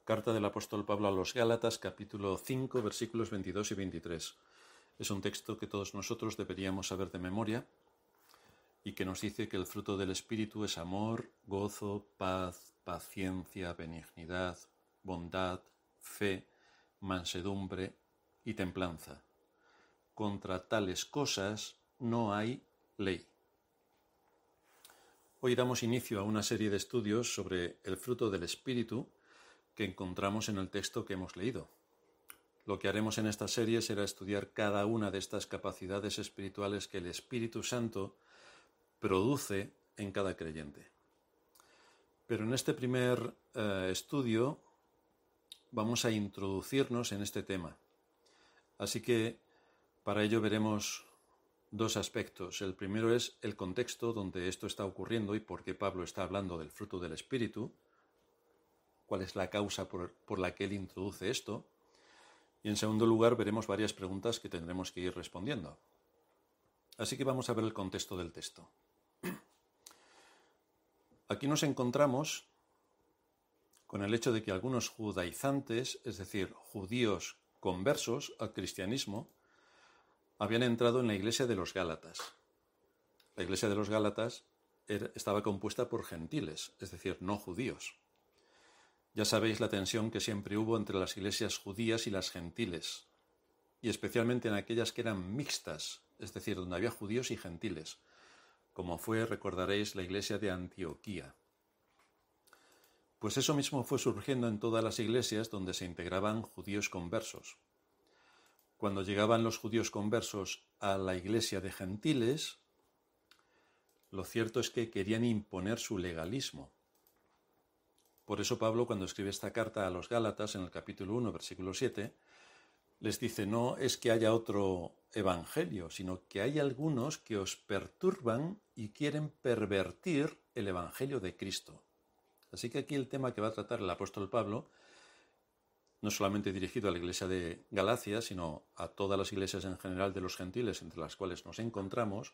Carta del apóstol Pablo a los Gálatas, capítulo 5, versículos 22 y 23. Es un texto que todos nosotros deberíamos saber de memoria y que nos dice que el fruto del Espíritu es amor, gozo, paz, paciencia, benignidad, bondad, fe, mansedumbre y templanza. Contra tales cosas no hay ley. Hoy damos inicio a una serie de estudios sobre el fruto del Espíritu que encontramos en el texto que hemos leído. Lo que haremos en esta serie será estudiar cada una de estas capacidades espirituales que el Espíritu Santo produce en cada creyente. Pero en este primer estudio vamos a introducirnos en este tema. Así que para ello veremos dos aspectos. El primero es el contexto donde esto está ocurriendo y por qué Pablo está hablando del fruto del Espíritu, cuál es la causa por la que él introduce esto. Y en segundo lugar veremos varias preguntas que tendremos que ir respondiendo. Así que vamos a ver el contexto del texto. Aquí nos encontramos con el hecho de que algunos judaizantes, es decir, judíos conversos al cristianismo, habían entrado en la iglesia de los Gálatas. La iglesia de los Gálatas estaba compuesta por gentiles, es decir, no judíos. Ya sabéis la tensión que siempre hubo entre las iglesias judías y las gentiles, y especialmente en aquellas que eran mixtas, es decir, donde había judíos y gentiles, como fue, recordaréis, la iglesia de Antioquía. Pues eso mismo fue surgiendo en todas las iglesias donde se integraban judíos conversos. Cuando llegaban los judíos conversos a la iglesia de gentiles, lo cierto es que querían imponer su legalismo. Por eso Pablo, cuando escribe esta carta a los Gálatas, en el capítulo 1, versículo 7, les dice, no es que haya otro evangelio, sino que hay algunos que os perturban y quieren pervertir el evangelio de Cristo. Así que aquí el tema que va a tratar el apóstol Pablo, no solamente dirigido a la iglesia de Galacia, sino a todas las iglesias en general de los gentiles entre las cuales nos encontramos,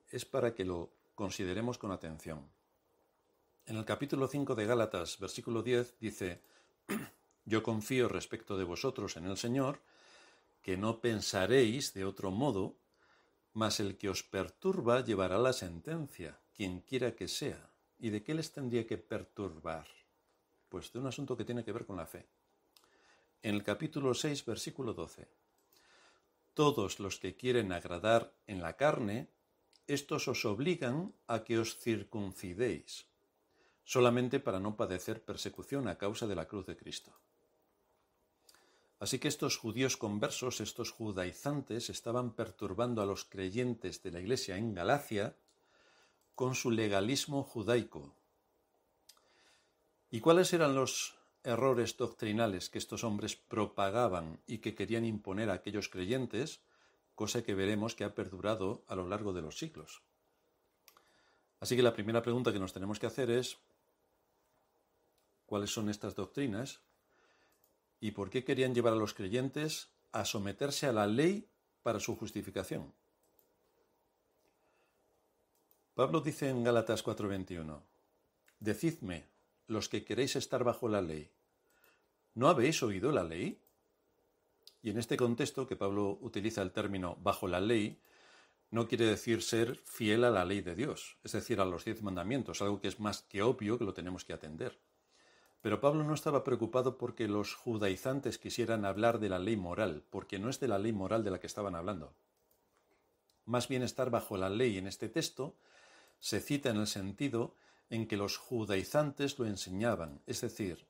es para que lo consideremos con atención. En el capítulo 5 de Gálatas, versículo 10, dice, yo confío respecto de vosotros en el Señor, que no pensaréis de otro modo, mas el que os perturba llevará la sentencia, quien quiera que sea. ¿Y de qué les tendría que perturbar? Pues de un asunto que tiene que ver con la fe. En el capítulo 6, versículo 12, todos los que quieren agradar en la carne, estos os obligan a que os circuncidéis, solamente para no padecer persecución a causa de la cruz de Cristo. Así que estos judíos conversos, estos judaizantes, estaban perturbando a los creyentes de la iglesia en Galacia con su legalismo judaico. ¿Y cuáles eran los errores doctrinales que estos hombres propagaban y que querían imponer a aquellos creyentes, cosa que veremos que ha perdurado a lo largo de los siglos? Así que la primera pregunta que nos tenemos que hacer es, ¿cuáles son estas doctrinas? ¿Y por qué querían llevar a los creyentes a someterse a la ley para su justificación? Pablo dice en Gálatas 4:21, decidme, los que queréis estar bajo la ley, ¿no habéis oído la ley? Y en este contexto que Pablo utiliza el término bajo la ley, no quiere decir ser fiel a la ley de Dios, es decir, a los 10 mandamientos, algo que es más que obvio que lo tenemos que atender. Pero Pablo no estaba preocupado porque los judaizantes quisieran hablar de la ley moral, porque no es de la ley moral de la que estaban hablando. Más bien estar bajo la ley en este texto se cita en el sentido en que los judaizantes lo enseñaban, es decir,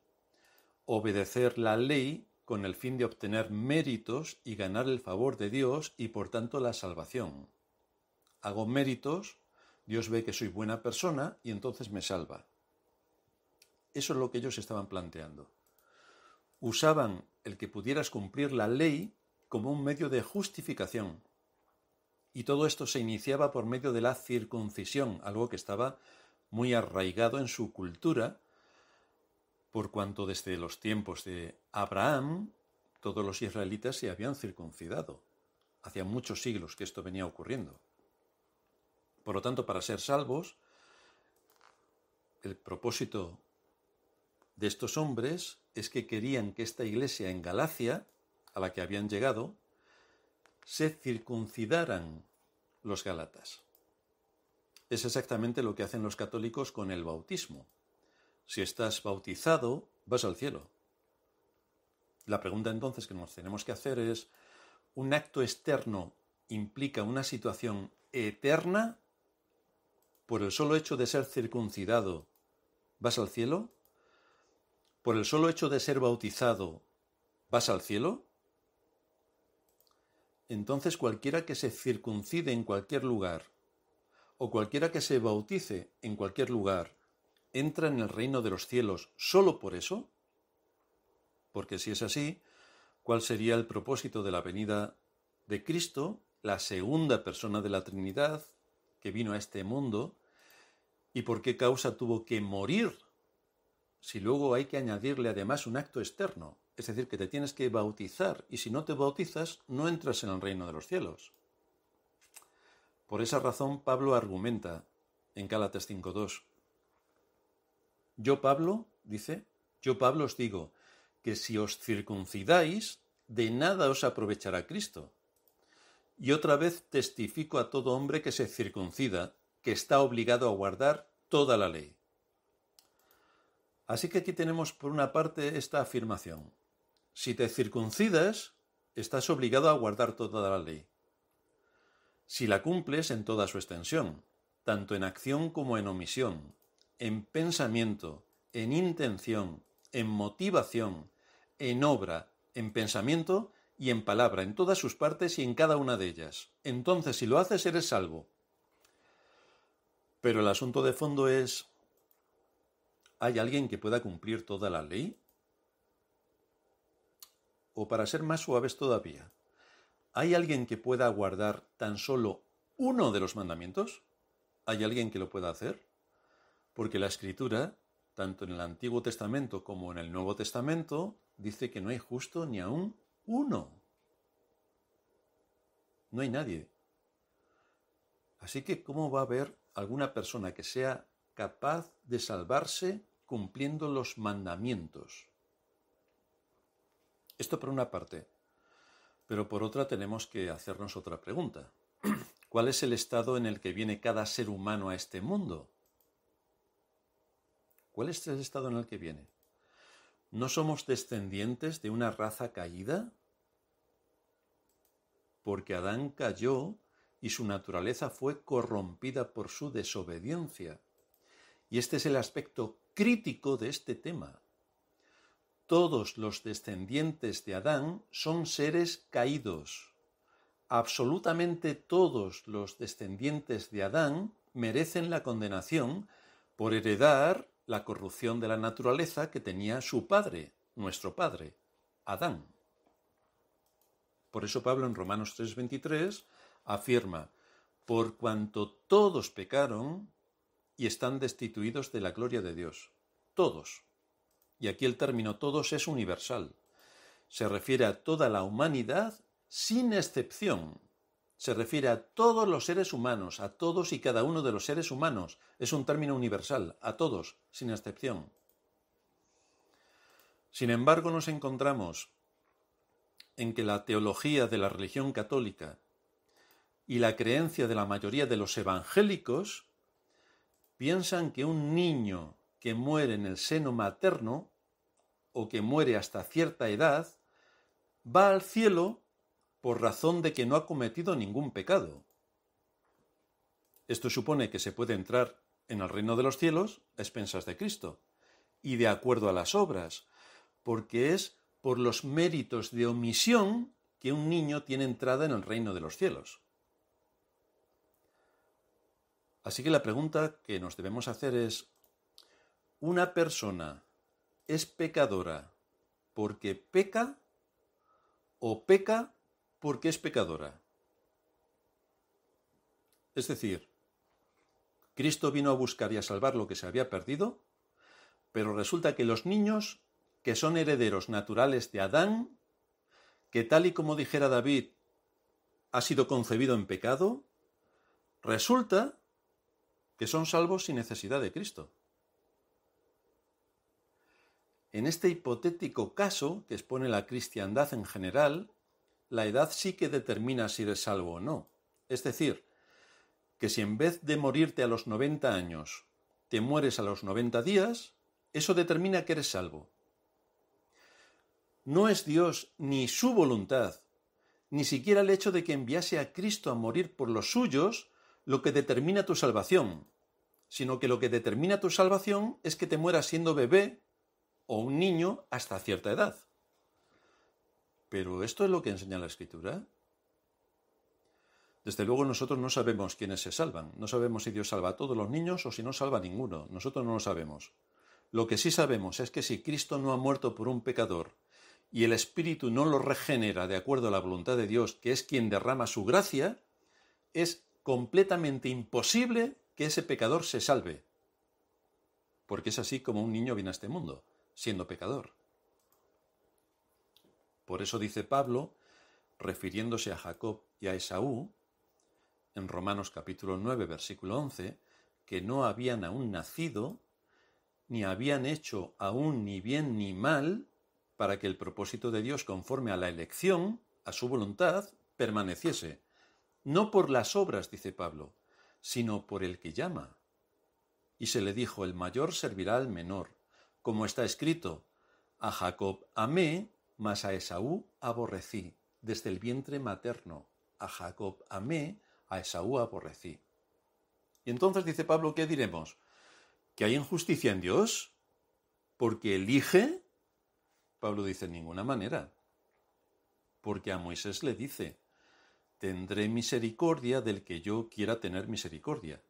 obedecer la ley con el fin de obtener méritos y ganar el favor de Dios y por tanto la salvación. Hago méritos, Dios ve que soy buena persona y entonces me salva. Eso es lo que ellos estaban planteando. Usaban el que pudieras cumplir la ley como un medio de justificación. Y todo esto se iniciaba por medio de la circuncisión, algo que estaba muy arraigado en su cultura, por cuanto desde los tiempos de Abraham todos los israelitas se habían circuncidado. Hacía muchos siglos que esto venía ocurriendo. Por lo tanto, para ser salvos, el propósito de estos hombres es que querían que esta iglesia en Galacia, a la que habían llegado, se circuncidaran los gálatas. Es exactamente lo que hacen los católicos con el bautismo. Si estás bautizado, vas al cielo. La pregunta entonces que nos tenemos que hacer es, ¿un acto externo implica una situación eterna? ¿Por el solo hecho de ser circuncidado, vas al cielo? ¿Por el solo hecho de ser bautizado, vas al cielo? Entonces cualquiera que se circuncide en cualquier lugar, o cualquiera que se bautice en cualquier lugar, ¿entra en el reino de los cielos solo por eso? Porque si es así, ¿cuál sería el propósito de la venida de Cristo, la segunda persona de la Trinidad, que vino a este mundo? ¿Y por qué causa tuvo que morir? Si luego hay que añadirle además un acto externo, es decir, que te tienes que bautizar, y si no te bautizas, no entras en el reino de los cielos. Por esa razón, Pablo argumenta en Gálatas 5:2. Yo, Pablo, dice, yo, Pablo, os digo que si os circuncidáis, de nada os aprovechará Cristo. Y otra vez testifico a todo hombre que se circuncida, que está obligado a guardar toda la ley. Así que aquí tenemos por una parte esta afirmación. Si te circuncidas, estás obligado a guardar toda la ley. Si la cumples en toda su extensión, tanto en acción como en omisión, en pensamiento, en intención, en motivación, en obra, en pensamiento y en palabra, en todas sus partes y en cada una de ellas. Entonces, si lo haces, eres salvo. Pero el asunto de fondo es, ¿hay alguien que pueda cumplir toda la ley? O para ser más suaves todavía, ¿hay alguien que pueda guardar tan solo uno de los mandamientos? ¿Hay alguien que lo pueda hacer? Porque la Escritura, tanto en el Antiguo Testamento como en el Nuevo Testamento, dice que no hay justo ni aún uno. No hay nadie. Así que, ¿cómo va a haber alguna persona que sea capaz de salvarse cumpliendo los mandamientos? Esto por una parte. Pero por otra tenemos que hacernos otra pregunta. ¿Cuál es el estado en el que viene cada ser humano a este mundo? ¿Cuál es el estado en el que viene? ¿No somos descendientes de una raza caída? Porque Adán cayó y su naturaleza fue corrompida por su desobediencia. Y este es el aspecto crítico de este tema. Todos los descendientes de Adán son seres caídos. Absolutamente todos los descendientes de Adán merecen la condenación por heredar la corrupción de la naturaleza que tenía su padre, nuestro padre, Adán. Por eso Pablo en Romanos 3:23 afirma, por cuanto todos pecaron y están destituidos de la gloria de Dios. Todos. Y aquí el término todos es universal. Se refiere a toda la humanidad sin excepción. Se refiere a todos los seres humanos, a todos y cada uno de los seres humanos. Es un término universal, a todos, sin excepción. Sin embargo, nos encontramos en que la teología de la religión católica y la creencia de la mayoría de los evangélicos piensan que un niño que muere en el seno materno o que muere hasta cierta edad va al cielo por razón de que no ha cometido ningún pecado. Esto supone que se puede entrar en el reino de los cielos a expensas de Cristo y de acuerdo a las obras, porque es por los méritos de omisión que un niño tiene entrada en el reino de los cielos. Así que la pregunta que nos debemos hacer es, ¿una persona es pecadora porque peca o peca porque es pecadora? Es decir, Cristo vino a buscar y a salvar lo que se había perdido, pero resulta que los niños, que son herederos naturales de Adán, que tal y como dijera David, ha sido concebido en pecado, resulta que son salvos sin necesidad de Cristo. en este hipotético caso que expone la cristiandad en general, la edad sí que determina si eres salvo o no. Es decir, que si en vez de morirte a los 90 años, te mueres a los 90 días, eso determina que eres salvo. No es Dios ni su voluntad, ni siquiera el hecho de que enviase a Cristo a morir por los suyos, lo que determina tu salvación, sino que lo que determina tu salvación es que te mueras siendo bebé o un niño hasta cierta edad. ¿Pero esto es lo que enseña la Escritura? Desde luego nosotros no sabemos quiénes se salvan. No sabemos si Dios salva a todos los niños o si no salva a ninguno. Nosotros no lo sabemos. Lo que sí sabemos es que si Cristo no ha muerto por un pecador y el Espíritu no lo regenera de acuerdo a la voluntad de Dios, que es quien derrama su gracia, es completamente imposible que ese pecador se salve. Porque es así como un niño viene a este mundo, siendo pecador. Por eso dice Pablo, refiriéndose a Jacob y a Esaú, en Romanos capítulo 9, versículo 11, que no habían aún nacido, ni habían hecho aún ni bien ni mal, para que el propósito de Dios conforme a la elección, a su voluntad, permaneciese. No por las obras, dice Pablo, sino por el que llama. Y se le dijo, el mayor servirá al menor, como está escrito, a Jacob amé, mas a Esaú aborrecí, desde el vientre materno. A Jacob amé, a Esaú aborrecí. Y entonces dice Pablo, ¿qué diremos? ¿Que hay injusticia en Dios? ¿Porque elige? Pablo dice, en ninguna manera. Porque a Moisés le dice, tendré misericordia del que yo quiera tener misericordia,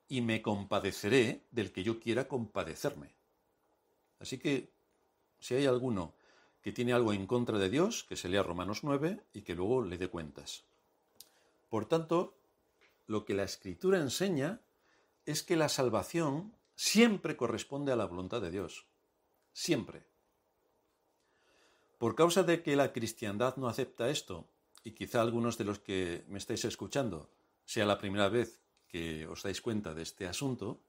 y me compadeceré del que yo quiera compadecerme. Así que, si hay alguno que tiene algo en contra de Dios, que se lea Romanos 9 y que luego le dé cuentas. Por tanto, lo que la Escritura enseña es que la salvación siempre corresponde a la voluntad de Dios. Siempre. Por causa de que la cristiandad no acepta esto, y quizá algunos de los que me estáis escuchando sea la primera vez que os dais cuenta de este asunto,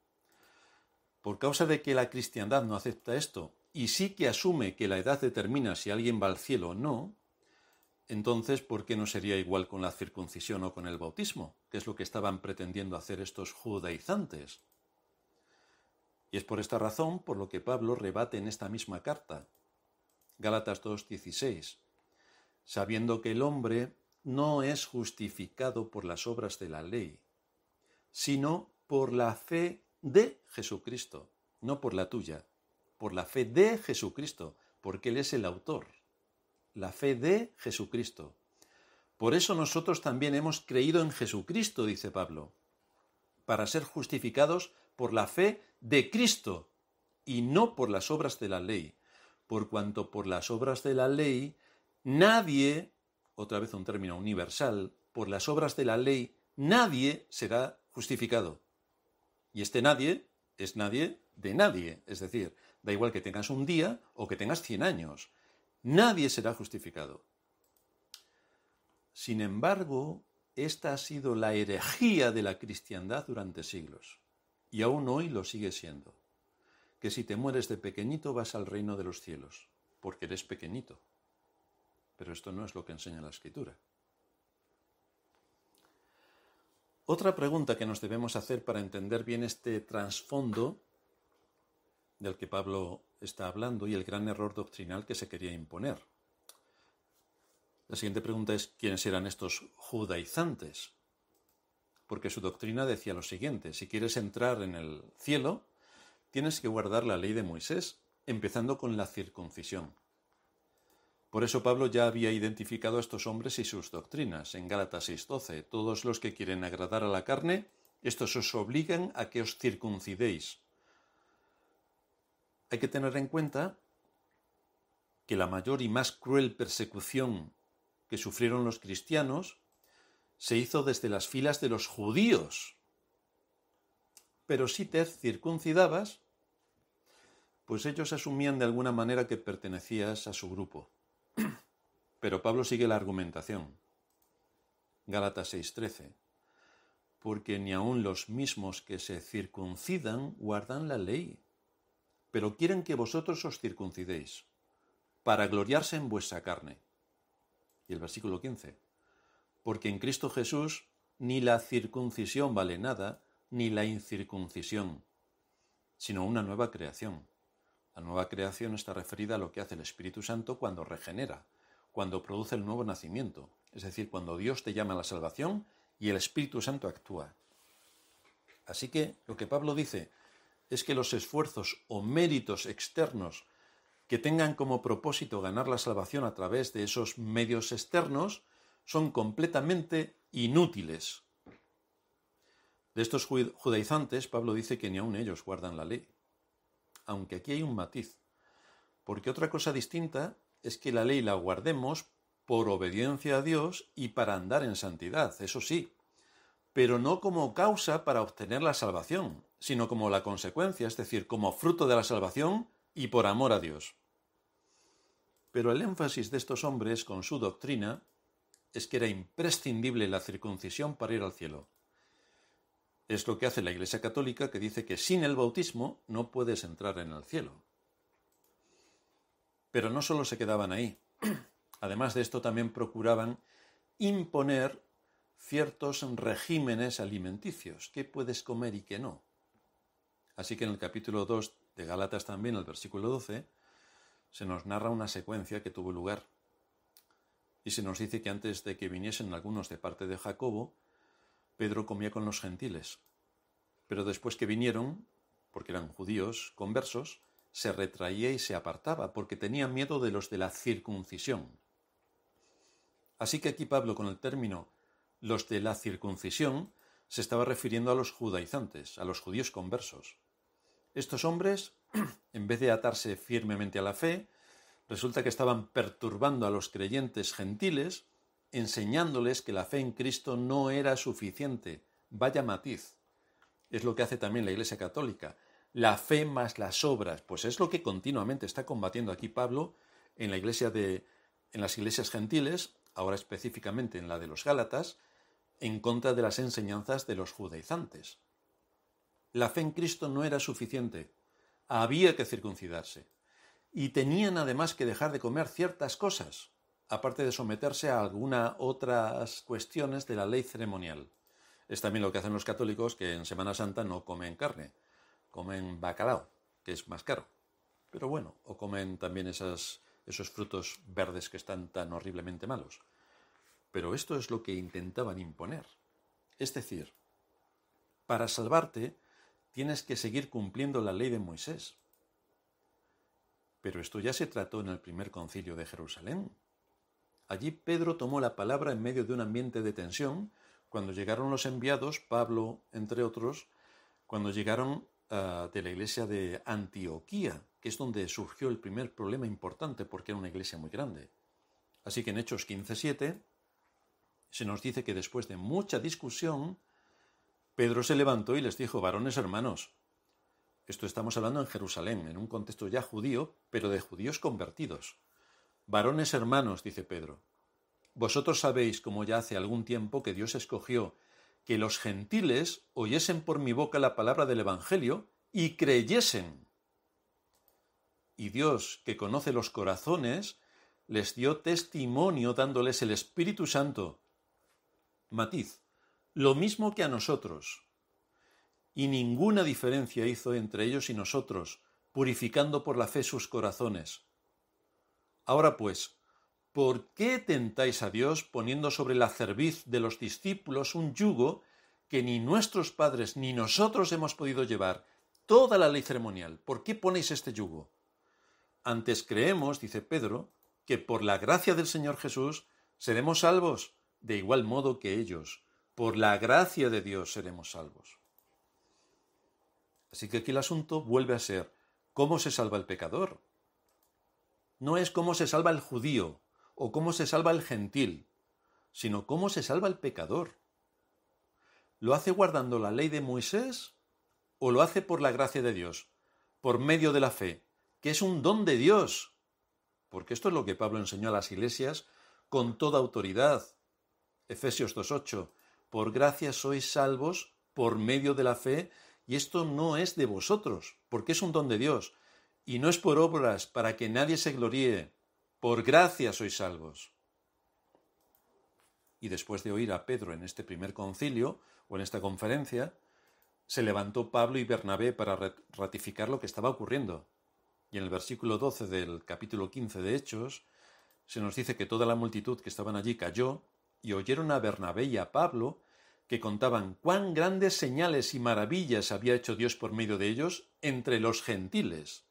por causa de que la cristiandad no acepta esto, y sí que asume que la edad determina si alguien va al cielo o no, entonces, ¿por qué no sería igual con la circuncisión o con el bautismo? Que es lo que estaban pretendiendo hacer estos judaizantes. Y es por esta razón por lo que Pablo rebate en esta misma carta, Gálatas 2:16, sabiendo que el hombre no es justificado por las obras de la ley, sino por la fe de Jesucristo, no por la tuya, por la fe de Jesucristo, porque Él es el autor. La fe de Jesucristo. Por eso nosotros también hemos creído en Jesucristo, dice Pablo, para ser justificados por la fe de Cristo y no por las obras de la ley, por cuanto por las obras de la ley nadie, otra vez un término universal, por las obras de la ley nadie será justificado. Y este nadie es nadie de nadie, es decir, da igual que tengas un día o que tengas 100 años. Nadie será justificado. Sin embargo, esta ha sido la herejía de la cristiandad durante siglos, y aún hoy lo sigue siendo, que si te mueres de pequeñito vas al reino de los cielos, porque eres pequeñito. Pero esto no es lo que enseña la Escritura. Otra pregunta que nos debemos hacer para entender bien este trasfondo del que Pablo está hablando y el gran error doctrinal que se quería imponer. La siguiente pregunta es, ¿quiénes eran estos judaizantes? Porque su doctrina decía lo siguiente, si quieres entrar en el cielo, tienes que guardar la ley de Moisés, empezando con la circuncisión. Por eso Pablo ya había identificado a estos hombres y sus doctrinas. En Gálatas 6:12, todos los que quieren agradar a la carne, estos os obligan a que os circuncidéis. Hay que tener en cuenta que la mayor y más cruel persecución que sufrieron los cristianos se hizo desde las filas de los judíos. Pero si te circuncidabas, pues ellos asumían de alguna manera que pertenecías a su grupo. Pero Pablo sigue la argumentación. Gálatas 6:13. Porque ni aun los mismos que se circuncidan guardan la ley, pero quieren que vosotros os circuncidéis, para gloriarse en vuestra carne. Y el versículo 15. Porque en Cristo Jesús ni la circuncisión vale nada, ni la incircuncisión, sino una nueva creación. La nueva creación está referida a lo que hace el Espíritu Santo cuando regenera, cuando produce el nuevo nacimiento, es decir, cuando Dios te llama a la salvación y el Espíritu Santo actúa. Así que lo que Pablo dice es que los esfuerzos o méritos externos que tengan como propósito ganar la salvación a través de esos medios externos son completamente inútiles. De estos judaizantes, Pablo dice que ni aun ellos guardan la ley. Aunque aquí hay un matiz, porque otra cosa distinta es que la ley la guardemos por obediencia a Dios y para andar en santidad, eso sí, pero no como causa para obtener la salvación, sino como la consecuencia, es decir, como fruto de la salvación y por amor a Dios. Pero el énfasis de estos hombres con su doctrina es que era imprescindible la circuncisión para ir al cielo. Es lo que hace la Iglesia Católica, que dice que sin el bautismo no puedes entrar en el cielo. Pero no solo se quedaban ahí. Además de esto, también procuraban imponer ciertos regímenes alimenticios, qué puedes comer y qué no. Así que en el capítulo 2 de Gálatas también, el versículo 12, se nos narra una secuencia que tuvo lugar. Y se nos dice que antes de que viniesen algunos de parte de Jacobo, Pedro comía con los gentiles. Pero después que vinieron, porque eran judíos conversos, se retraía y se apartaba, porque tenía miedo de los de la circuncisión. Así que aquí Pablo, con el término los de la circuncisión, se estaba refiriendo a los judaizantes, a los judíos conversos. Estos hombres, en vez de atarse firmemente a la fe, resulta que estaban perturbando a los creyentes gentiles, enseñándoles que la fe en Cristo no era suficiente. Vaya matiz. Es lo que hace también la Iglesia Católica. La fe más las obras. Pues es lo que continuamente está combatiendo aquí Pablo en las iglesias gentiles, ahora específicamente en la de los Gálatas, en contra de las enseñanzas de los judaizantes. La fe en Cristo no era suficiente. Había que circuncidarse. Y tenían además que dejar de comer ciertas cosas, aparte de someterse a algunas otras cuestiones de la ley ceremonial. Es también lo que hacen los católicos, que en Semana Santa no comen carne, comen bacalao, que es más caro. Pero bueno, o comen también esos frutos verdes que están tan horriblemente malos. Pero esto es lo que intentaban imponer. Es decir, para salvarte tienes que seguir cumpliendo la ley de Moisés. Pero esto ya se trató en el primer concilio de Jerusalén. Allí Pedro tomó la palabra en medio de un ambiente de tensión, cuando llegaron los enviados, Pablo, entre otros, cuando llegaron de la iglesia de Antioquía, que es donde surgió el primer problema importante, porque era una iglesia muy grande. Así que en Hechos 15:7 se nos dice que después de mucha discusión, Pedro se levantó y les dijo: varones hermanos, esto estamos hablando en Jerusalén, en un contexto ya judío, pero de judíos convertidos. Varones hermanos, dice Pedro, vosotros sabéis, como ya hace algún tiempo, que Dios escogió que los gentiles oyesen por mi boca la palabra del Evangelio y creyesen. Y Dios, que conoce los corazones, les dio testimonio dándoles el Espíritu Santo. Matiz, lo mismo que a nosotros. Y ninguna diferencia hizo entre ellos y nosotros, purificando por la fe sus corazones. Ahora pues, ¿por qué tentáis a Dios poniendo sobre la cerviz de los discípulos un yugo que ni nuestros padres ni nosotros hemos podido llevar? Toda la ley ceremonial. ¿Por qué ponéis este yugo? Antes creemos, dice Pedro, que por la gracia del Señor Jesús seremos salvos, de igual modo que ellos. Por la gracia de Dios seremos salvos. Así que aquí el asunto vuelve a ser: ¿cómo se salva el pecador? No es cómo se salva el judío o cómo se salva el gentil, sino cómo se salva el pecador. ¿Lo hace guardando la ley de Moisés o lo hace por la gracia de Dios, por medio de la fe, que es un don de Dios? Porque esto es lo que Pablo enseñó a las iglesias con toda autoridad. Efesios 2:8, por gracia sois salvos por medio de la fe, y esto no es de vosotros, porque es un don de Dios. y no es por obras, para que nadie se gloríe. Por gracia sois salvos. Y después de oír a Pedro en este primer concilio, o en esta conferencia, se levantó Pablo y Bernabé para ratificar lo que estaba ocurriendo. Y en el versículo 12 del capítulo 15 de Hechos, se nos dice que toda la multitud que estaban allí cayó y oyeron a Bernabé y a Pablo que contaban cuán grandes señales y maravillas había hecho Dios por medio de ellos entre los gentiles.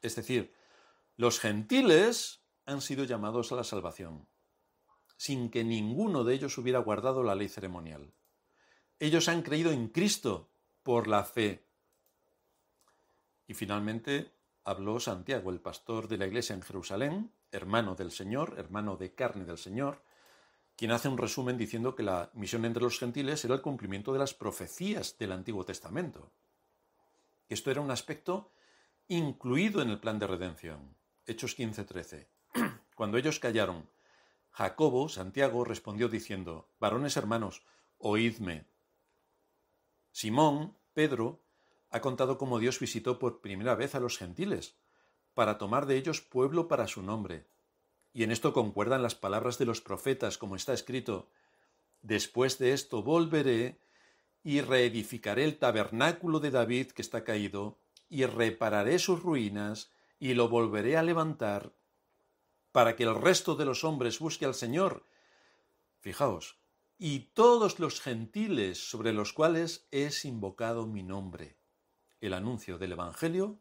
Es decir, los gentiles han sido llamados a la salvación, sin que ninguno de ellos hubiera guardado la ley ceremonial. Ellos han creído en Cristo por la fe. Y finalmente habló Santiago, el pastor de la iglesia en Jerusalén, hermano del Señor, hermano de carne del Señor, quien hace un resumen diciendo que la misión entre los gentiles era el cumplimiento de las profecías del Antiguo Testamento. Esto era un aspecto incluido en el plan de redención. Hechos 15:13. Cuando ellos callaron, Jacobo, Santiago, respondió diciendo: varones hermanos, oídme. Simón, Pedro, ha contado cómo Dios visitó por primera vez a los gentiles, para tomar de ellos pueblo para su nombre. Y en esto concuerdan las palabras de los profetas, como está escrito: después de esto volveré y reedificaré el tabernáculo de David que está caído, y repararé sus ruinas, y lo volveré a levantar, para que el resto de los hombres busque al Señor. Fijaos, y todos los gentiles sobre los cuales es invocado mi nombre. El anuncio del Evangelio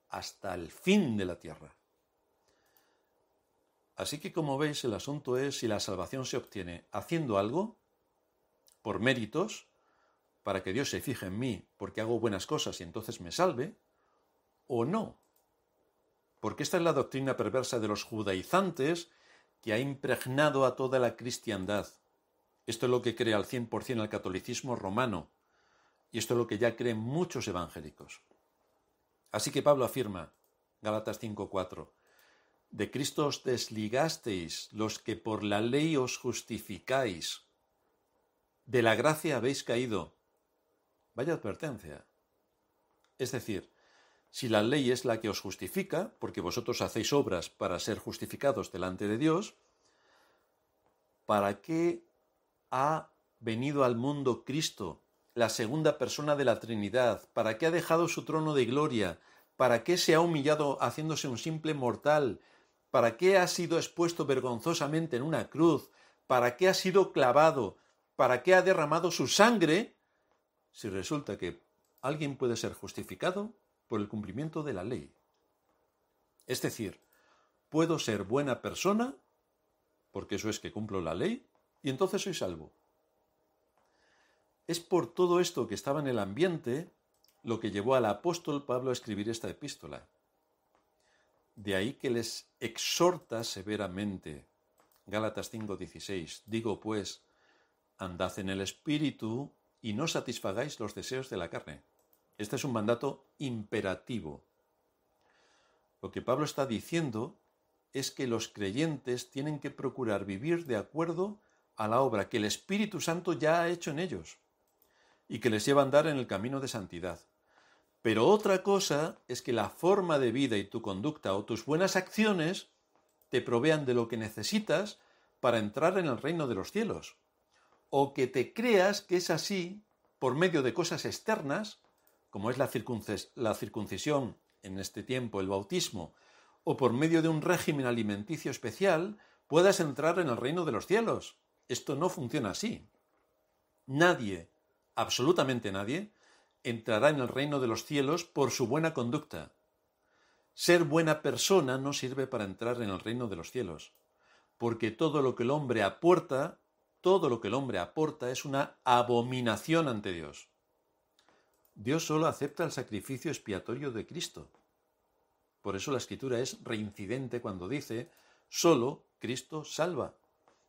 hasta el fin de la tierra. Así que, como veis, el asunto es si la salvación se obtiene haciendo algo, por méritos, para que Dios se fije en mí porque hago buenas cosas y entonces me salve, o no. Porque esta es la doctrina perversa de los judaizantes que ha impregnado a toda la cristiandad. Esto es lo que cree al 100% el catolicismo romano, y esto es lo que ya creen muchos evangélicos. Así que Pablo afirma, Gálatas 5:4, de Cristo os desligasteis los que por la ley os justificáis. De la gracia habéis caído. Vaya advertencia. Es decir, si la ley es la que os justifica, porque vosotros hacéis obras para ser justificados delante de Dios, ¿para qué ha venido al mundo Cristo, la segunda persona de la Trinidad? ¿Para qué ha dejado su trono de gloria? ¿Para qué se ha humillado haciéndose un simple mortal? ¿Para qué ha sido expuesto vergonzosamente en una cruz? ¿Para qué ha sido clavado? ¿Para qué ha derramado su sangre? Si resulta que alguien puede ser justificado por el cumplimiento de la ley. Es decir, puedo ser buena persona, porque eso es que cumplo la ley, y entonces soy salvo. Es por todo esto que estaba en el ambiente lo que llevó al apóstol Pablo a escribir esta epístola. De ahí que les exhorta severamente. Gálatas 5:16. Digo pues, andad en el Espíritu y no satisfagáis los deseos de la carne. Este es un mandato imperativo. Lo que Pablo está diciendo es que los creyentes tienen que procurar vivir de acuerdo a la obra que el Espíritu Santo ya ha hecho en ellos y que les lleva a andar en el camino de santidad. Pero otra cosa es que la forma de vida y tu conducta o tus buenas acciones te provean de lo que necesitas para entrar en el reino de los cielos, o que te creas que es así por medio de cosas externas, como es la circuncisión, en este tiempo el bautismo, o por medio de un régimen alimenticio especial, puedas entrar en el reino de los cielos. Esto no funciona así. Nadie, absolutamente nadie, entrará en el reino de los cielos por su buena conducta. Ser buena persona no sirve para entrar en el reino de los cielos, porque todo lo que el hombre aporta es una abominación ante Dios. Dios solo acepta el sacrificio expiatorio de Cristo. Por eso la Escritura es reincidente cuando dice, solo Cristo salva.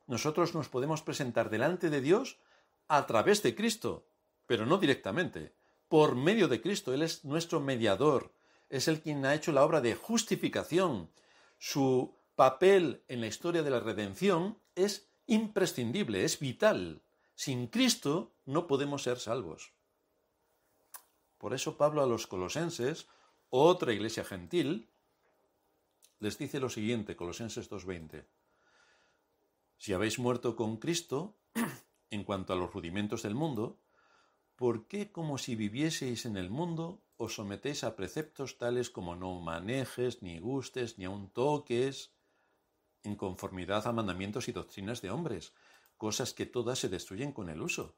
Nosotros nos podemos presentar delante de Dios a través de Cristo, pero no directamente, por medio de Cristo. Él es nuestro mediador, es el quien ha hecho la obra de justificación. Su papel en la historia de la redención es imprescindible, es vital. Sin Cristo no podemos ser salvos. Por eso Pablo a los colosenses otra iglesia gentil, les dice lo siguiente, Colosenses 2:20. Si habéis muerto con Cristo, en cuanto a los rudimentos del mundo, ¿por qué, como si vivieseis en el mundo, os sometéis a preceptos tales como no manejes, ni gustes, ni aun toques, en conformidad a mandamientos y doctrinas de hombres, cosas que todas se destruyen con el uso?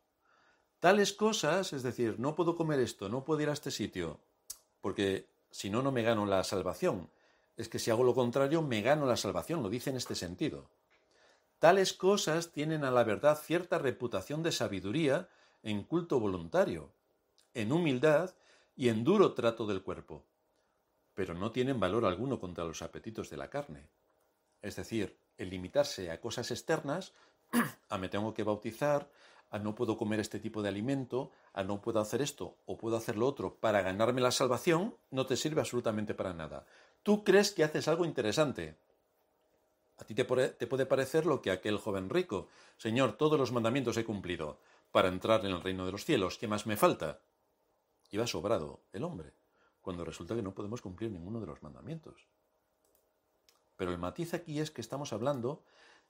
Tales cosas, es decir, no puedo comer esto, no puedo ir a este sitio, porque si no, no me gano la salvación. Es que si hago lo contrario, me gano la salvación, lo dice en este sentido. Tales cosas tienen a la verdad cierta reputación de sabiduría en culto voluntario, en humildad y en duro trato del cuerpo, pero no tienen valor alguno contra los apetitos de la carne. Es decir, el limitarse a cosas externas, a me tengo que bautizar, a no puedo comer este tipo de alimento, a no puedo hacer esto o puedo hacer lo otro para ganarme la salvación, no te sirve absolutamente para nada. Tú crees que haces algo interesante. A ti te puede parecer lo que aquel joven rico. Señor, todos los mandamientos he cumplido para entrar en el reino de los cielos. ¿Qué más me falta? Iba sobrado el hombre, cuando resulta que no podemos cumplir ninguno de los mandamientos. Pero el matiz aquí es que estamos hablando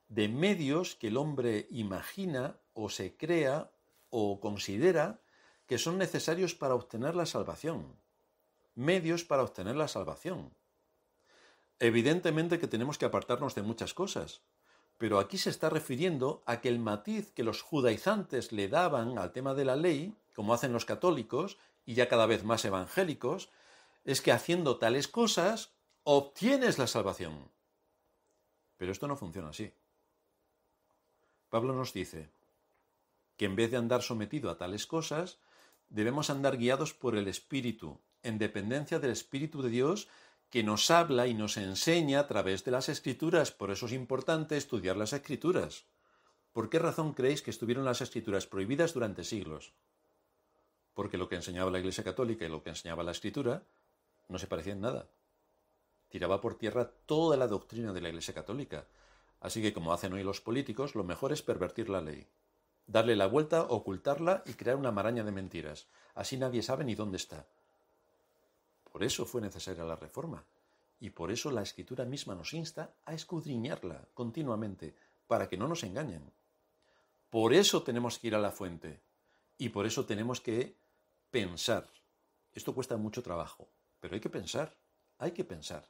de medios que el hombre imagina o se crea o considera que son necesarios para obtener la salvación. Medios para obtener la salvación. Evidentemente que tenemos que apartarnos de muchas cosas, pero aquí se está refiriendo a que el matiz que los judaizantes le daban al tema de la ley, como hacen los católicos y ya cada vez más evangélicos, es que haciendo tales cosas obtienes la salvación. Pero esto no funciona así. Pablo nos dice que en vez de andar sometido a tales cosas, debemos andar guiados por el Espíritu, en dependencia del Espíritu de Dios, que nos habla y nos enseña a través de las Escrituras. Por eso es importante estudiar las Escrituras. ¿Por qué razón creéis que estuvieron las Escrituras prohibidas durante siglos? Porque lo que enseñaba la Iglesia Católica y lo que enseñaba la Escritura no se parecía en nada. Tiraba por tierra toda la doctrina de la Iglesia Católica. Así que, como hacen hoy los políticos, lo mejor es pervertir la ley, darle la vuelta, ocultarla y crear una maraña de mentiras. Así nadie sabe ni dónde está. Por eso fue necesaria la reforma. Y por eso la Escritura misma nos insta a escudriñarla continuamente, para que no nos engañen. Por eso tenemos que ir a la fuente. Y por eso tenemos que pensar. Esto cuesta mucho trabajo, pero hay que pensar, hay que pensar.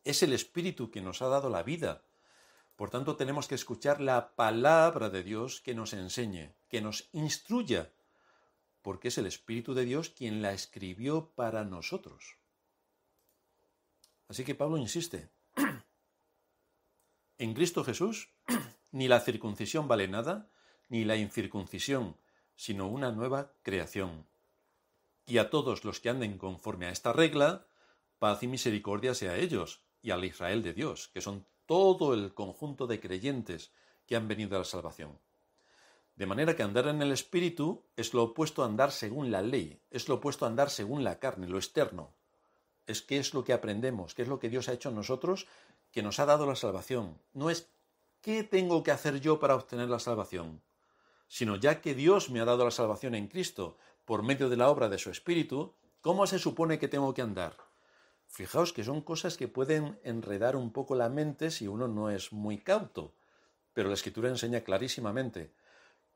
Es el Espíritu que nos ha dado la vida. Por tanto, tenemos que escuchar la palabra de Dios que nos enseñe, que nos instruya, porque es el Espíritu de Dios quien la escribió para nosotros. Así que Pablo insiste, en Cristo Jesús ni la circuncisión vale nada, ni la incircuncisión, sino una nueva creación. Y a todos los que anden conforme a esta regla, paz y misericordia sea a ellos, y al Israel de Dios, que son todo el conjunto de creyentes que han venido a la salvación. De manera que andar en el Espíritu es lo opuesto a andar según la ley, es lo opuesto a andar según la carne, lo externo. Es qué es lo que aprendemos, qué es lo que Dios ha hecho en nosotros, que nos ha dado la salvación. No es qué tengo que hacer yo para obtener la salvación, sino ya que Dios me ha dado la salvación en Cristo por medio de la obra de su Espíritu, ¿cómo se supone que tengo que andar? Fijaos que son cosas que pueden enredar un poco la mente si uno no es muy cauto, pero la Escritura enseña clarísimamente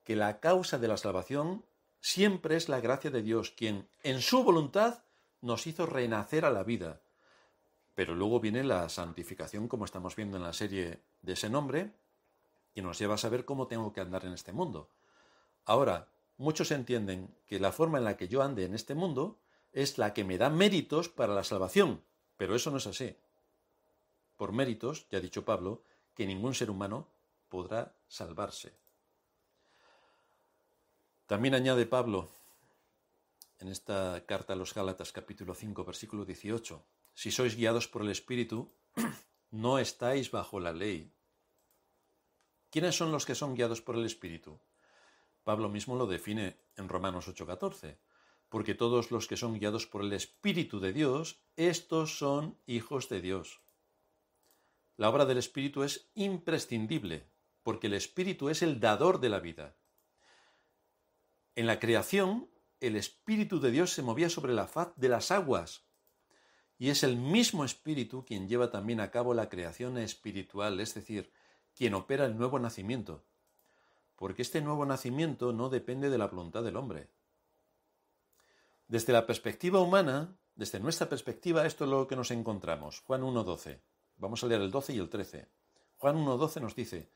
que la causa de la salvación siempre es la gracia de Dios, quien en su voluntad nos hizo renacer a la vida. Pero luego viene la santificación, como estamos viendo en la serie de ese nombre, y nos lleva a saber cómo tengo que andar en este mundo. Ahora, muchos entienden que la forma en la que yo ande en este mundo es la que me da méritos para la salvación, pero eso no es así. Por méritos, ya ha dicho Pablo, que ningún ser humano podrá salvarse. También añade Pablo en esta carta a los Gálatas, capítulo 5, versículo 18, si sois guiados por el Espíritu, no estáis bajo la ley. ¿Quiénes son los que son guiados por el Espíritu? Pablo mismo lo define en Romanos 8:14, porque todos los que son guiados por el Espíritu de Dios, estos son hijos de Dios. La obra del Espíritu es imprescindible, porque el Espíritu es el dador de la vida. En la creación, el Espíritu de Dios se movía sobre la faz de las aguas, Y es el mismo Espíritu quien lleva también a cabo la creación espiritual, es decir, quien opera el nuevo nacimiento. Porque este nuevo nacimiento no depende de la voluntad del hombre. Desde la perspectiva humana, desde nuestra perspectiva, esto es lo que nos encontramos. Juan 1:12. Vamos a leer el 12 y el 13. Juan 1:12 nos dice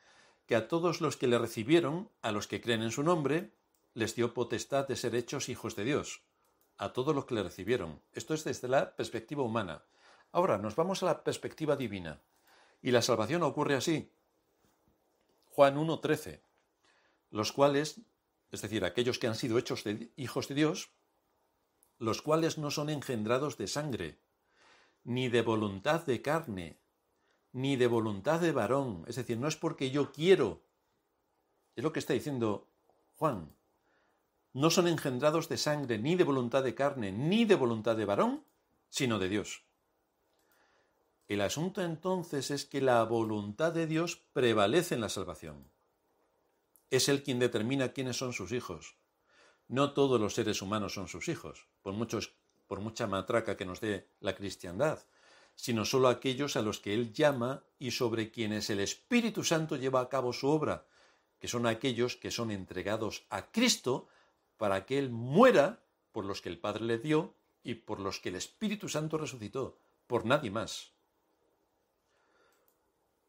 que a todos los que le recibieron, a los que creen en su nombre, les dio potestad de ser hechos hijos de Dios. A todos los que le recibieron. Esto es desde la perspectiva humana. Ahora nos vamos a la perspectiva divina. Y la salvación ocurre así. Juan 1:13. Los cuales, es decir, aquellos que han sido hechos hijos de Dios, los cuales no son engendrados de sangre, ni de voluntad de carne, ni de voluntad de varón. Es decir, no es porque yo quiero. Es lo que está diciendo Juan. No son engendrados de sangre, ni de voluntad de carne, ni de voluntad de varón, sino de Dios. El asunto entonces es que la voluntad de Dios prevalece en la salvación. Es Él quien determina quiénes son sus hijos. No todos los seres humanos son sus hijos, por mucha matraca que nos dé la cristiandad, sino solo aquellos a los que Él llama y sobre quienes el Espíritu Santo lleva a cabo su obra, que son aquellos que son entregados a Cristo para que Él muera por los que el Padre le dio y por los que el Espíritu Santo resucitó, por nadie más.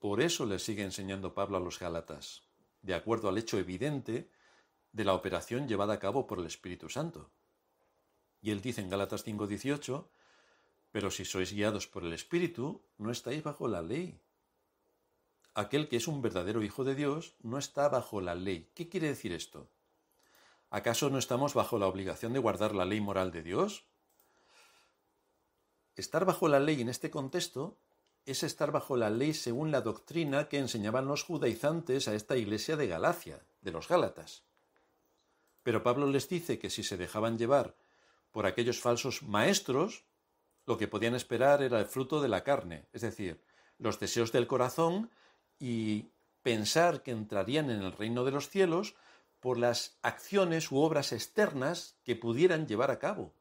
Por eso le sigue enseñando Pablo a los Gálatas, de acuerdo al hecho evidente de la operación llevada a cabo por el Espíritu Santo. Y él dice en Gálatas 5:18, pero si sois guiados por el Espíritu, no estáis bajo la ley. Aquel que es un verdadero hijo de Dios no está bajo la ley. ¿Qué quiere decir esto? ¿Acaso no estamos bajo la obligación de guardar la ley moral de Dios? Estar bajo la ley en este contexto es estar bajo la ley según la doctrina que enseñaban los judaizantes a esta iglesia de Galacia, de los Gálatas. Pero Pablo les dice que si se dejaban llevar por aquellos falsos maestros, lo que podían esperar era el fruto de la carne, es decir, los deseos del corazón y pensar que entrarían en el reino de los cielos por las acciones u obras externas que pudieran llevar a cabo.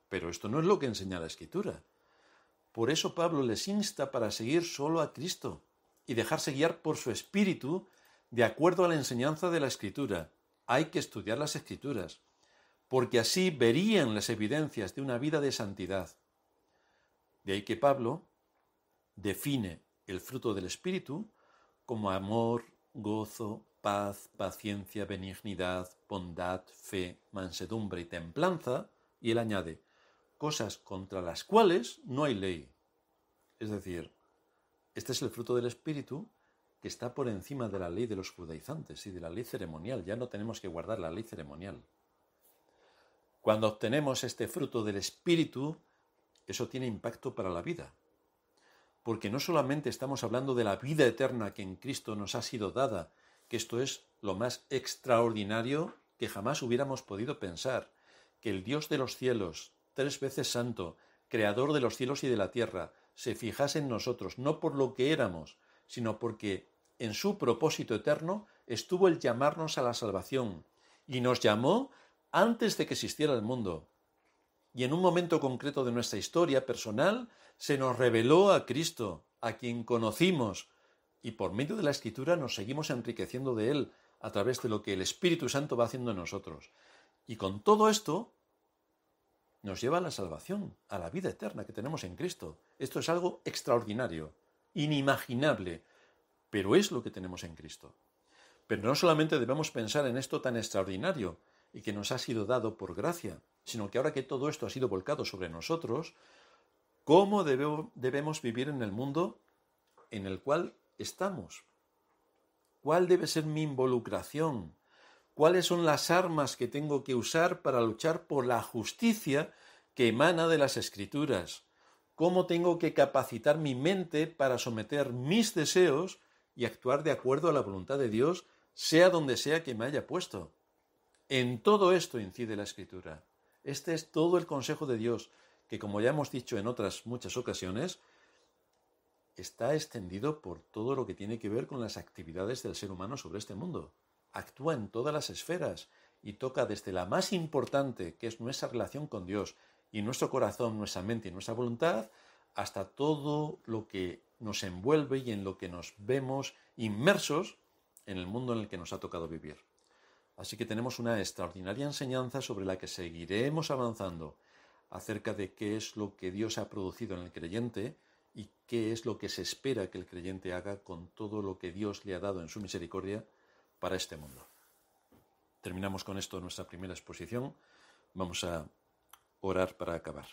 Pero esto no es lo que enseña la Escritura. Por eso Pablo les insta para seguir solo a Cristo y dejarse guiar por su Espíritu de acuerdo a la enseñanza de la Escritura. Hay que estudiar las Escrituras, porque así verían las evidencias de una vida de santidad. De ahí que Pablo define el fruto del Espíritu como amor, gozo, paz, paciencia, benignidad, bondad, fe, mansedumbre y templanza, y él añade, cosas contra las cuales no hay ley. Es decir, este es el fruto del Espíritu que está por encima de la ley de los judaizantes y de la ley ceremonial. Ya no tenemos que guardar la ley ceremonial. Cuando obtenemos este fruto del Espíritu, eso tiene impacto para la vida. Porque no solamente estamos hablando de la vida eterna que en Cristo nos ha sido dada, que esto es lo más extraordinario que jamás hubiéramos podido pensar, que el Dios de los cielos, 3 veces santo, creador de los cielos y de la tierra, se fijase en nosotros, no por lo que éramos, sino porque en su propósito eterno estuvo el llamarnos a la salvación, y nos llamó antes de que existiera el mundo. Y en un momento concreto de nuestra historia personal, se nos reveló a Cristo, a quien conocimos, y por medio de la Escritura nos seguimos enriqueciendo de Él a través de lo que el Espíritu Santo va haciendo en nosotros. Y con todo esto nos lleva a la salvación, a la vida eterna que tenemos en Cristo. Esto es algo extraordinario, inimaginable, pero es lo que tenemos en Cristo. Pero no solamente debemos pensar en esto tan extraordinario y que nos ha sido dado por gracia, sino que ahora que todo esto ha sido volcado sobre nosotros, ¿cómo debemos vivir en el mundo en el cual estamos? ¿Cuál debe ser mi involucración? ¿Cuáles son las armas que tengo que usar para luchar por la justicia que emana de las Escrituras? ¿Cómo tengo que capacitar mi mente para someter mis deseos y actuar de acuerdo a la voluntad de Dios, sea donde sea que me haya puesto? En todo esto incide la Escritura. Este es todo el consejo de Dios, que como ya hemos dicho en otras muchas ocasiones, está extendido por todo lo que tiene que ver con las actividades del ser humano sobre este mundo. Actúa en todas las esferas y toca desde la más importante, que es nuestra relación con Dios, y nuestro corazón, nuestra mente y nuestra voluntad, hasta todo lo que nos envuelve y en lo que nos vemos inmersos en el mundo en el que nos ha tocado vivir. Así que tenemos una extraordinaria enseñanza sobre la que seguiremos avanzando acerca de qué es lo que Dios ha producido en el creyente y qué es lo que se espera que el creyente haga con todo lo que Dios le ha dado en su misericordia para este mundo. Terminamos con esto nuestra primera exposición. Vamos a orar para acabar.